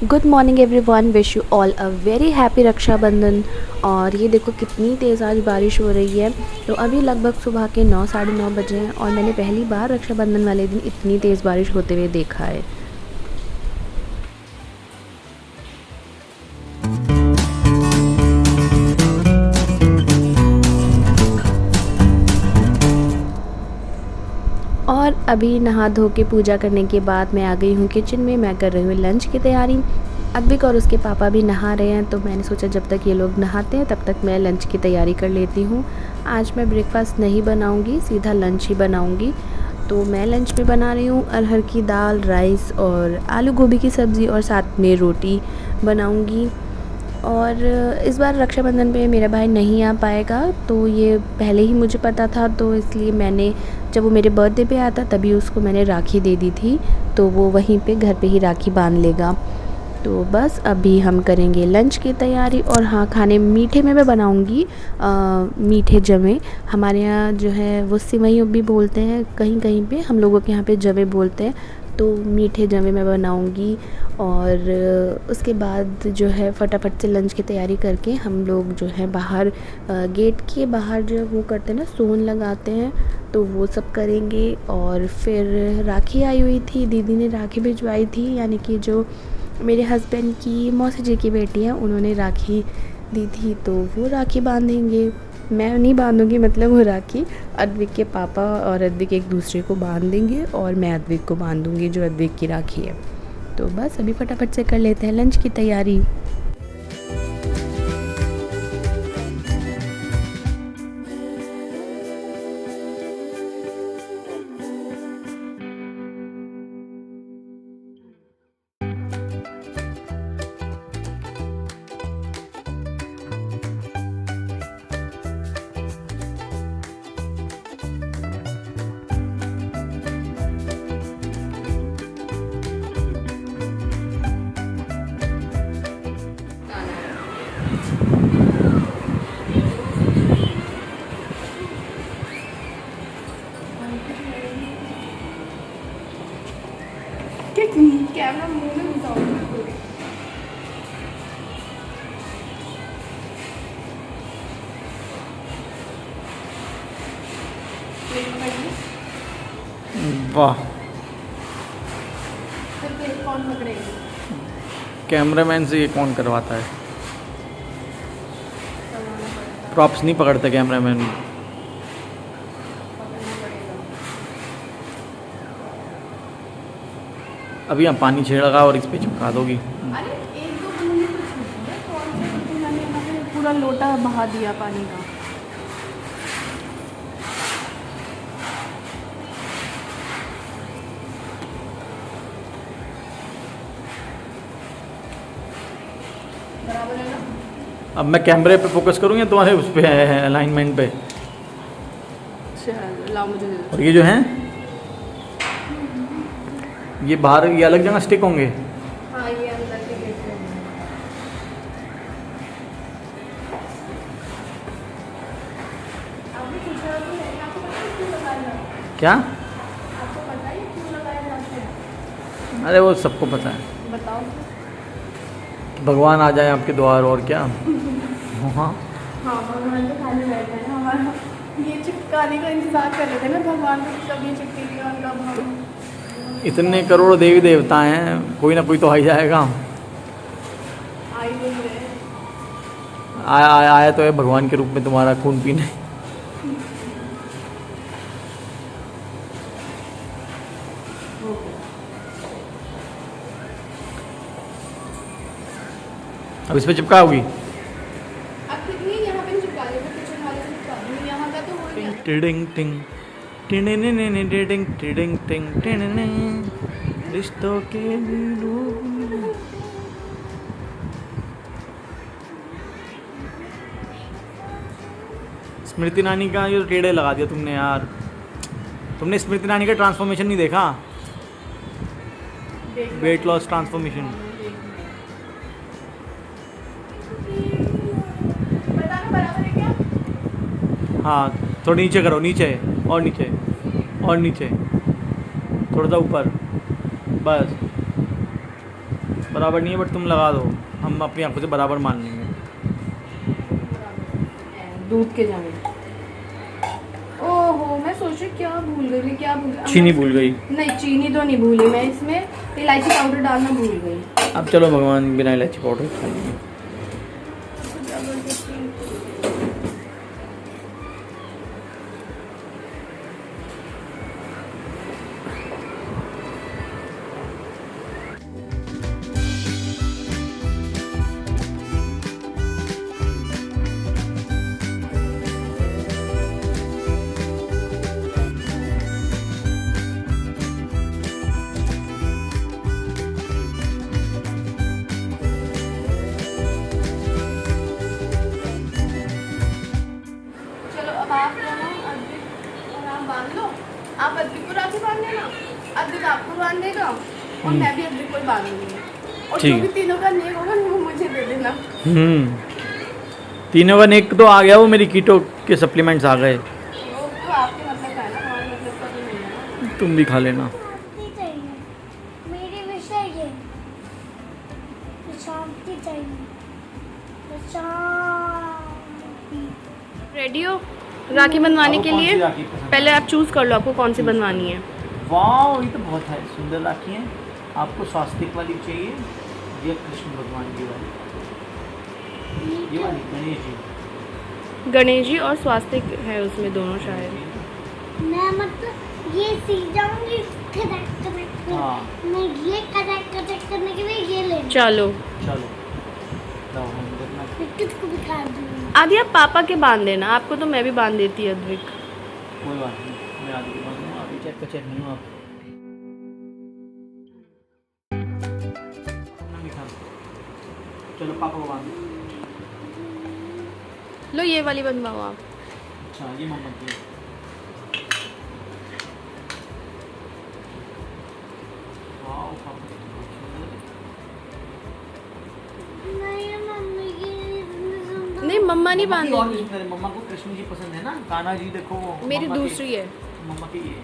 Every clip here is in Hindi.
Good morning everyone, wish you all a very happy Rakshabandhan. और ये देखो कितनी तेज़ आज बारिश हो रही है। तो अभी लगभग सुबह के 9 साढ़े 9 बजे हैं और मैंने पहली बार रक्षाबंधन वाले दिन इतनी तेज़ बारिश होते हुए देखा है। और अभी नहा धो के पूजा करने के बाद मैं आ गई हूँ किचन में। मैं कर रही हूँ लंच की तैयारी। अद्विक और उसके पापा भी नहा रहे हैं, तो मैंने सोचा जब तक ये लोग नहाते हैं तब तक मैं लंच की तैयारी कर लेती हूँ। आज मैं ब्रेकफास्ट नहीं बनाऊँगी, सीधा लंच ही बनाऊँगी। तो मैं लंच में बना रही हूँ अरहर की दाल, राइस और आलू गोभी की सब्ज़ी और साथ में रोटी बनाऊँगी। और इस बार रक्षाबंधन पे मेरा भाई नहीं आ पाएगा, तो ये पहले ही मुझे पता था, तो इसलिए मैंने जब वो मेरे बर्थडे पे आया था तभी उसको मैंने राखी दे दी थी, तो वो वहीं पे घर पे ही राखी बांध लेगा। तो बस अभी हम करेंगे लंच की तैयारी। और हाँ, खाने मीठे में मैं बनाऊँगी मीठे जमे। हमारे यहाँ जो है वो सिवई भी बोलते हैं, कहीं कहीं पे हम लोगों के यहाँ पे जवे बोलते हैं। तो मीठे जमे मैं बनाऊँगी और उसके बाद जो है फटाफट से लंच की तैयारी करके हम लोग जो है बाहर गेट के बाहर जो वो करते हैं ना, सोन लगाते हैं, तो वो सब करेंगे। और फिर राखी आई हुई थी, दीदी ने राखी भिजवाई थी, यानी कि जो मेरे हस्बैंड की मौसी जी की बेटी है, उन्होंने राखी दी थी, तो वो राखी बांधेंगे। मैं नहीं बांधूंगी, मतलब वो राखी अद्विक के पापा और अद्विक एक दूसरे को बांध देंगे और मैं अद्विक को बांधूंगी जो अद्विक की राखी है। तो बस अभी फटाफट से कर लेते हैं लंच की तैयारी। कैमरा मुंह में घुसाओ। वाह, कौन पकड़ेगा? कैमरामैन से ये कौन करवाता है? प्रॉप्स नहीं पकड़ते कैमरामैन। अभी यहाँ पानी छिड़का और इस पे चिपका दोगी। अरे एक दो बूंदे तो छूटी है, तो और से तो मैंने यहाँ पे पूरा लोटा बहा दिया पानी का। बराबर है ना? अब मैं कैमरे पे फोकस करूँ या तुम्हारे उस पे है अलाइनमेंट पे? चल लाओ, मुझे दे दो। और ये जो हैं ये बाहर, ये अलग जगह स्टिक होंगे। हाँ, ये अंदर के गेट पे है। आपने पूछा तो है, आपको पता है क्यों लगाया जाता है? क्या? आपको पता है क्यों लगाए जाते हैं? अरे वो सबको पता है, बताओ। भगवान आ जाए आपके द्वार, और क्या। हाँ, हाँ, भगवान तो खाली बैठे हैं, हमारा ये चिपकाने का इंतजार कर रहे थे ना भगवान को, कब ये चिपकेगा और कब हम। इतने करोड़ देवी देवता हैं, कोई ना कोई तो आ ही जाएगा। आई हुई है। आया तो है भगवान के रूप में तुम्हारा खून पीने। अब इस पे चिपकाओगी? अब कितनी यहाँ पे चिपका ली, मैं किचन वाले से चिपका दूँ, यहाँ का तो हो गया। टिडिंग टिंग टिडिंग टिडिंग टिडिंग टिंग टिडिंग, रिश्तों के लीलों। स्मृति नानी का ये टेढ़े लगा दिया तुमने यार। तुमने स्मृति नानी का ट्रांसफॉर्मेशन नहीं देखा? Weight loss transformation. बताना बराबर है क्या? हाँ, थोड़ा नीचे करो, नीचे और नीचे और नीचे, थोड़ा सा ऊपर, बस बराबर नहीं है, बट तुम लगा दो, हम अपनी आंखों से बराबर मान लेंगे। दूध के जाने। ओहो, मैं सोच रही क्या भूल गई, मैं क्या भूल गई? चीनी भूल गई। नहीं, चीनी तो नहीं भूली मैं, इसमें इलायची पाउडर डालना भूल गई। अब चलो भगवान बिना इलायची पाउडर खा लेंगे। आप अद्विक को राखी बांध देना, अद्विक आपको बांध देगा और मैं भी अद्विक को बांध दूंगी। और जो भी तीनों का नेक होगा वो मुझे दे देना। तीनों का नेक तो आ गया, वो मेरी कीटो के सप्लीमेंट्स आ गए। वो तो आपके मतलब का है ना, हमारे मतलब का तो नहीं है ना। तुम भी खा लेना। मेरी विषय ये शांति चाहिए, शांति। रेडी हो राखी बनवाने के लिए? पहले आप चूज कर लो आपको कौन सी बनवानी है। वाह, ये तो बहुत है सुंदर राखी है। आपको स्वास्तिक वाली चाहिए या कृष्ण भगवान की वाली? ये वाली गणेश जी। गणेश जी और स्वास्तिक है उसमें दोनों शायद। मैं मतलब ये सीख जाऊंगी कनेक्ट हाँ। मैं ये कनेक्ट करने के लिए ये ले चलो चलो लाओ, हम देखना। किसको भी खा दूंगी। आदि आप पापा के बांध देना, आपको तो मैं भी बांध देती अद्विक। कोई बात नहीं, मैं आदि के पास हूँ, अभी चेक कर नहीं हूँ आप। चलो पापा को बांध। लो ये वाली बनवाओ आप। अच्छा, ये मम्मा की है। वाओ, पापा की तो बहुत सुंदर है। नहीं मम्मी की नहीं मम्मा नहीं मम्मा की और भी बांधेगी, सुंदर है। मम्मा को कृष्ण जी पसंद है ना, कान्हा जी देखो। मेरी मम्मा की- दूसरी है। मम्मा की ये।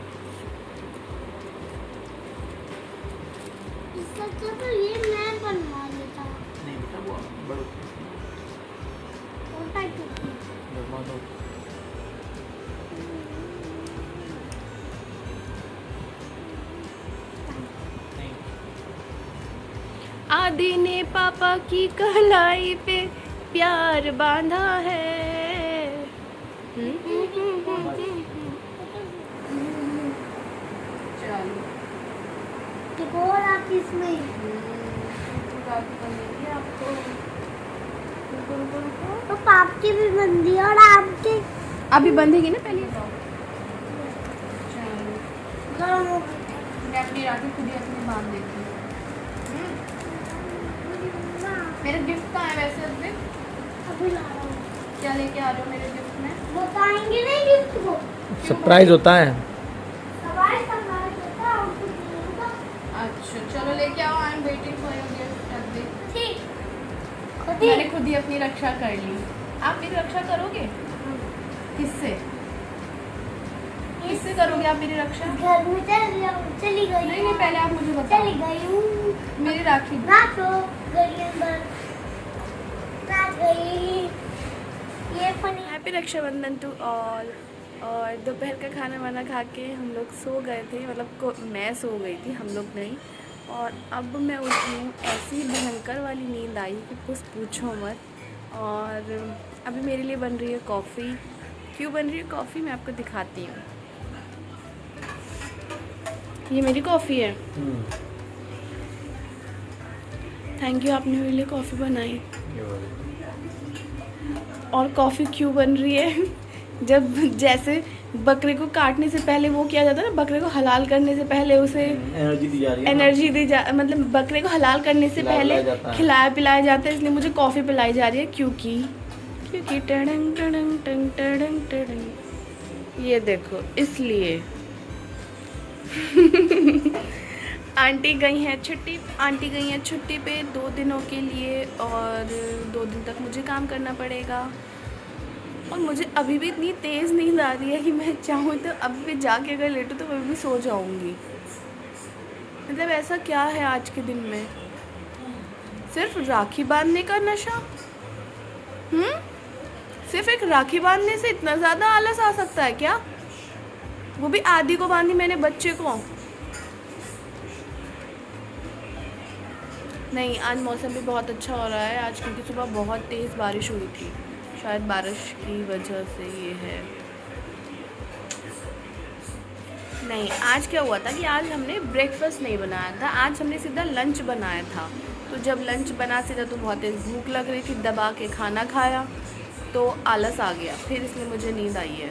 तो ये मैं बनवा लेता नहीं बेटा, वो बड़ो और टाइप बनवा दो। नहीं, आदि ने पापा की कलाई पे प्यार बांधा है। और आप इसमें तो पाप की भी बंदी और आपके अभी बंधेगी ना पहले। गरम हो मैं अपनी राखी खुद ही अपनी बांध देती हूँ। मेरा गिफ्ट कहाँ है वैसे अभी? अभी ला रहा हूँ। क्या लेके आ रहे हो मेरे गिफ्ट में? बताएंगे नहीं गिफ्ट को। सरप्राइज होता है। सवाल सवाल होता है और कुछ नहीं होता। अच्छा चलो लेके आओ, I am waiting for your gift अभी। ठीक खुद ही मैंने खुद ही अपनी रक्षा कर ली। आप मेरी रक्षा करोगे? किससे? किससे करोगे आप मेरी रक्षा? घर में चली गई नहीं नहीं, पहले आप मुझे चली बताओ। गई हूँ मेरी राखी रात को गली अंदर रात गई ये funny. Happy Rakshabandhan to all. और दोपहर का खाना वाना खा के हम लोग सो गए थे, मतलब मैं सो गई थी, हम लोग नहीं। और अब मैं उठी हूँ, ऐसी भयंकर वाली नींद आई कि कुछ पूछो मत। और अभी मेरे लिए बन रही है कॉफ़ी। क्यों बन रही है कॉफ़ी मैं आपको दिखाती हूँ। ये मेरी कॉफ़ी है। थैंक यू, आपने मेरे लिए कॉफ़ी बनाई। और कॉफ़ी क्यों बन रही है? जब जैसे बकरे को काटने से पहले वो किया जाता है ना, बकरे को हलाल करने से पहले उसे एनर्जी दी जा रही है। एनर्जी दी जा, मतलब बकरे को हलाल करने से पहले खिलाया पिलाया जाता है, इसलिए मुझे कॉफ़ी पिलाई जा रही है। क्योंकि टडंग टडंग टंग टडंग टडंग, ये देखो इसलिए। आंटी गई हैं छुट्टी पे 2 दिनों के लिए, और 2 दिन तक मुझे काम करना पड़ेगा। और मुझे अभी भी इतनी तेज़ नींद आ रही है कि मैं चाहूँ तो अभी भी जाके अगर लेटूँ तो मैं भी सो जाऊँगी। मतलब ऐसा क्या है आज के दिन में। सिर्फ राखी बांधने का नशा? सिर्फ एक राखी बांधने से इतना ज़्यादा आलस आ सकता है क्या? वो भी आधी को बांधी मैंने, बच्चे को। नहीं, आज मौसम भी बहुत अच्छा हो रहा है आज, क्योंकि सुबह बहुत तेज़ बारिश हुई थी। शायद बारिश की वजह से ये है। नहीं, आज क्या हुआ था कि आज हमने ब्रेकफास्ट नहीं बनाया था, आज हमने सीधा लंच बनाया था। तो जब लंच बना सीधा तो बहुत तेज़ भूख लग रही थी, दबा के खाना खाया तो आलस आ गया, फिर इसलिए मुझे नींद आई है।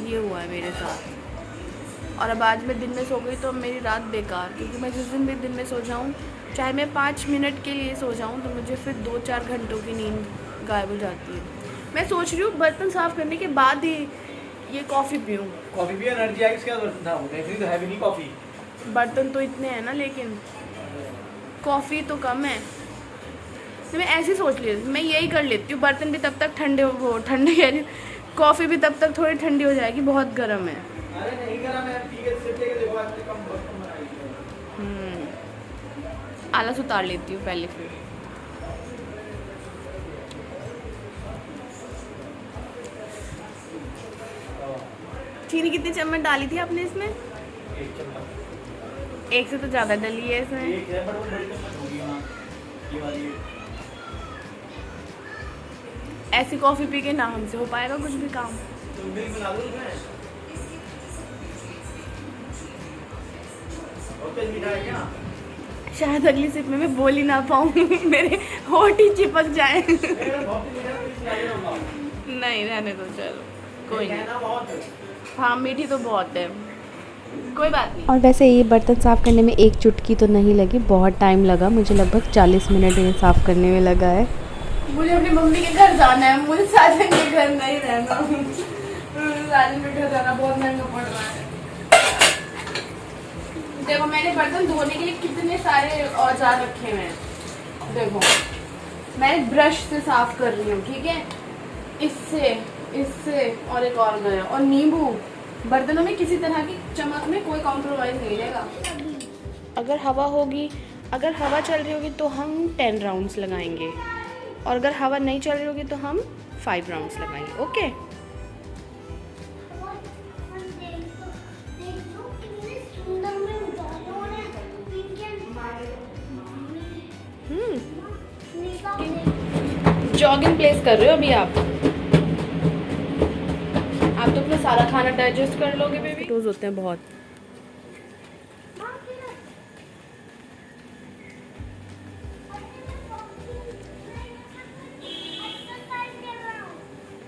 ये हुआ है मेरे साथ। और अब आज मैं दिन में सो गई तो मेरी रात बेकार, क्योंकि मैं जिस दिन भी दिन में सो जाऊँ, चाहे मैं 5 मिनट के लिए सो जाऊँ, तो मुझे फिर 2-4 घंटों की नींद गायब हो जाती है। मैं सोच रही हूँ बर्तन साफ़ करने के बाद ही ये कॉफ़ी पीऊँ। कॉफ़ी भी एनर्जी आएगी, इसके बाद बर्तन साफ होते हैं, तो है भी नहीं कॉफ़ी। बर्तन तो इतने हैं ना, लेकिन कॉफ़ी तो कम है। तो मैं ऐसे सोच ली, मैं यही कर लेती हूँ, बर्तन भी तब तक ठंडे हो, ठंडे कह रही, कॉफ़ी भी तब तक थोड़ी ठंडी हो जाएगी, बहुत गर्म है। अरे नहीं गर्म है, ठीक है, सिर्फ लेके देखो, आज कम बर्तन बनाई। आलस उतार लेती हूँ पहले फिर। चीनी कितनी चम्मच डाली थी आपने इसमें? 1 चम्मच। 1 से तो ज़्यादा डली है इसमें। एक है, बट वो बड़ी चम्मच होगी। हाँ, ये वाली ऐसी कॉफ़ी पी के ना हमसे हो पाएगा कुछ भी काम। तुम भी मिला दो उसमें। और तेज मीठा है क्या? शायद अगली सिप में मैं बोल ही ना पाऊँ, मेरे होठ ही चिपक जाए। बहुत मीठा है, तो मिला देना। नहीं, रहने दो, चलो कोई नहीं। कहना बहुत है। हाँ, मीठी तो बहुत है, कोई बात नहीं। और वैसे ये बर्तन साफ़ करने में एक चुटकी तो नहीं लगी, बहुत टाइम लगा, मुझे लगभग 40 मिनट ये साफ़ करने में लगा है। मुझे अपनी मम्मी के घर जाना है, मुझे साजन के घर नहीं रहना। साजन के घर जाना बहुत महंगा पड़ रहा है। देखो मैंने बर्तन धोने के लिए कितने सारे औजार रखे हुए हैं। देखो मैं ब्रश से साफ कर रही हूँ, ठीक है, इससे और एक और गया, और नींबू। बर्तनों में किसी तरह की चमक में कोई कॉम्प्रोमाइज़ नहीं रहेगा। अगर हवा होगी, अगर हवा चल रही होगी तो हम 10 राउंड्स लगाएंगे, और अगर हवा नहीं चल रही होगी तो हम 5 राउंड्स लगाएंगे। ओके, जॉगिंग प्लेस कर रहे हो अभी आप तो अपना सारा खाना डाइजेस्ट कर लोगे बेबी। रोज होते हैं बहुत।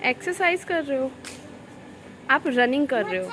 एक्सरसाइज कर रहे हो आप? रनिंग कर रहे हो?